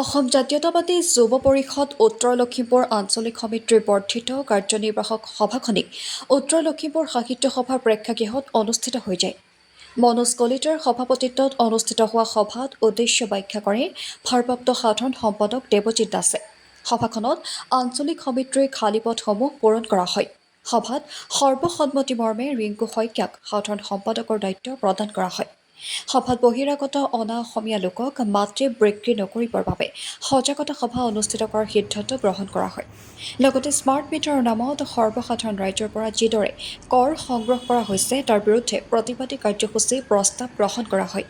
অসম জাতীয়তাবাদী যুৱ পৰিষদ উত্তৰ লখিমপুৰ আঞ্চলিক সমিতিৰ বৰ্ধিত কাৰ্যনিৰ্বাহক সভাখনি উত্তৰ লখিমপুৰ সাহিত্য সভাৰ প্ৰেক্ষাগৃহত অনুষ্ঠিত হৈ যায়। মনোজ কলিতাৰ সভাপতিত্বত অনুষ্ঠিত হোৱা সভাত উদ্দেশ্য ব্যাখ্যা কৰে ভাৰপ্ৰাপ্ত সাধাৰণ সম্পাদক দেৱজিৎ দাসে। সভাখনত আঞ্চলিক সমিতিৰ খালী পদসমূহ পূৰণ কৰা হয়। সভাত সৰ্বসন্মতিমৰ্মে ৰিংকু শইকীয়াক সাধাৰণ সম্পাদকৰ দায়িত্ব প্ৰদান কৰা হয়। সভাত বহিৰাগত অনা অসমীয়া লোকক মাতৃ বিক্ৰী নকৰিবৰ বাবে সজাগতা সভা অনুষ্ঠিত কৰাৰ সিদ্ধান্ত গ্ৰহণ কৰা হয়। লগতে স্মাৰ্ট মিটাৰৰ নামত সৰ্বসাধাৰণ ৰাইজৰ পৰা যিদৰে কৰ সংগ্ৰহ কৰা হৈছে তাৰ বিৰুদ্ধে প্ৰতিবাদী কাৰ্যসূচী প্ৰস্তাৱ গ্ৰহণ কৰা হয়।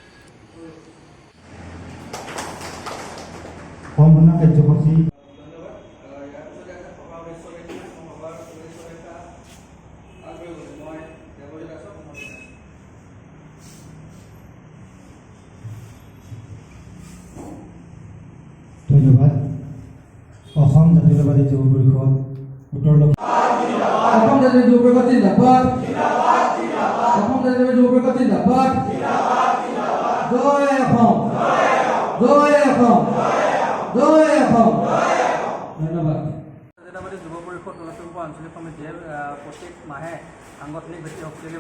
ধন্যবাদ। অসম জাতীয়তাবাদী যুৱ পৰিষদ উত্তৰ অসম জাতীয় যুৱ পৰিষদ জিন্দাবাদ। অসম জাতীয় যুৱ পৰিষদ জিন্দাবাদ। জয় অসম, জয় অসম, জয় অসম। ধন্যবাদ। জাতীয়তাবাদী যুৱ পৰিষদ লখিমপুৰ আঞ্চলিক সমিতিয়ে প্ৰত্যেক মাহে সাংগঠনিক ভিত্তি শক্তিশালী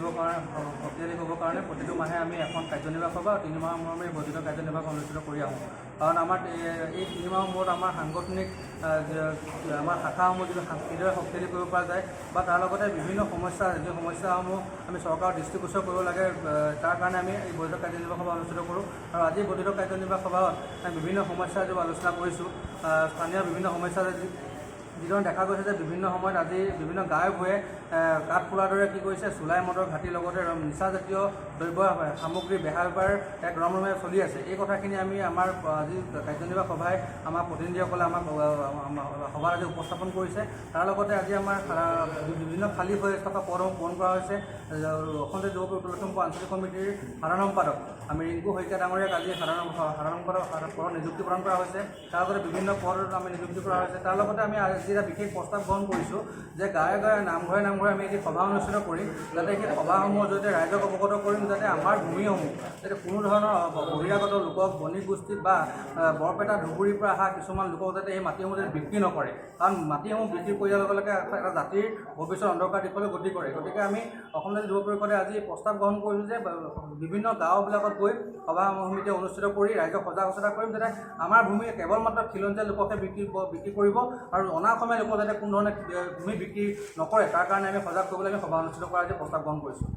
হ'বৰ কাৰণে প্ৰতিটো মাহে আমি এখন কাৰ্যনিৰ্বাহক সভা 3 মাহৰ মূৰে বৰ্ধিত কাৰ্যনিৰ্বাহক অনুষ্ঠিত কৰি আহোঁ। কাৰণ আমাৰ এই 3 মাহৰ মূৰত আমাৰ সাংগঠনিক আমাৰ শাখাসমূহ যিটো কিদৰে শক্তিশালী কৰিব পৰা যায় বা তাৰ লগতে বিভিন্ন সমস্যা যি সমস্যাসমূহ আমি চৰকাৰৰ দৃষ্টিগোচৰ কৰিব লাগে, তাৰ কাৰণে আমি এই বৰ্ধিত কাৰ্যনিৰ্বাহক সভা অনুষ্ঠিত কৰোঁ। আৰু আজি বৰ্ধিত কাৰ্যনিৰ্বাহক সভাত আমি বিভিন্ন সমস্যা যি আলোচনা কৰিছোঁ। স্থানীয় বিভিন্ন সমস্যা যিধৰণে দেখা গৈছে যে বিভিন্ন সময়ত আজি বিভিন্ন গায়কবোৰে কাঠ ফুলাৰ দৰে কি কৰিছে, চুলাই মদৰ ঘাটিৰ লগতে নিচাজাতীয় দ্ৰব্য সামগ্ৰী বেহা বেপাৰ এক ৰমৰমে চলি আছে। এই কথাখিনি আমি আমাৰ আজি কাৰ্যনিৰ্বাহক সভাই আমাৰ প্ৰতিনিধিসকলে আমাক সভাত আজি উপস্থাপন কৰিছে। তাৰ লগতে আজি আমাৰ বিভিন্ন খালী হৈ থকা পদসমূহ পূৰণ কৰা হৈছে। অসম জাতীয় যুৱ পৰিষদ লখিমপুৰ আঞ্চলিক সমিতিৰ সাধাৰণ সম্পাদক আমি ৰিংকু শইকীয়া ডাঙৰীয়াক আজি সাধাৰণ সম্পাদক পদত নিযুক্তি প্ৰদান কৰা হৈছে। তাৰ লগতে বিভিন্ন পদত আমি নিযুক্তি কৰা হৈছে। তাৰ লগতে আমি আজি এটা বিশেষ প্ৰস্তাৱ গ্ৰহণ কৰিছোঁ যে গাঁৱে গাঁৱে নামঘৰে নামঘৰে আমি এটি সভা অনুষ্ঠিত কৰিম, যাতে সেই সভাসমূহৰ জৰিয়তে ৰাইজক অৱগত কৰিম যাতে আমাৰ ভূমিসমূহ যাতে কোনো ধৰণৰ বহিৰাগত লোকক বণিক গোষ্ঠীত বা বৰপেটা ধুবুৰীৰ পৰা অহা কিছুমান লোকক যাতে এই মাটিসমূহ যাতে বিক্ৰী নকৰে। কাৰণ মাটিসমূহ বিক্ৰী কৰাৰ লগে লগে এটা জাতিৰ ভৱিষ্যত অন্ধকাৰ দিশলৈ গতি কৰে। গতিকে আমি অসম জাতীয় যুৱ পৰিষদে আজি প্ৰস্তাৱ গ্ৰহণ কৰিছোঁ যে বিভিন্ন গাঁওবিলাকত গৈ সভা সমিতি অনুষ্ঠিত কৰি ৰাইজক সজাগ সচেতন কৰিম যাতে আমাৰ ভূমি কেৱল মাত্ৰ খিলঞ্জীয়া লোককে বিক্ৰী কৰিব আৰু অনা অসমীয়া লোকক যাতে কোনো ধৰণে ভূমি বিক্ৰী নকৰে, তাৰ কাৰণে আমি সজাগ কৰিবলৈ আমি সভা অনুষ্ঠিত কৰা আজি প্ৰস্তাৱ গ্ৰহণ কৰিছোঁ।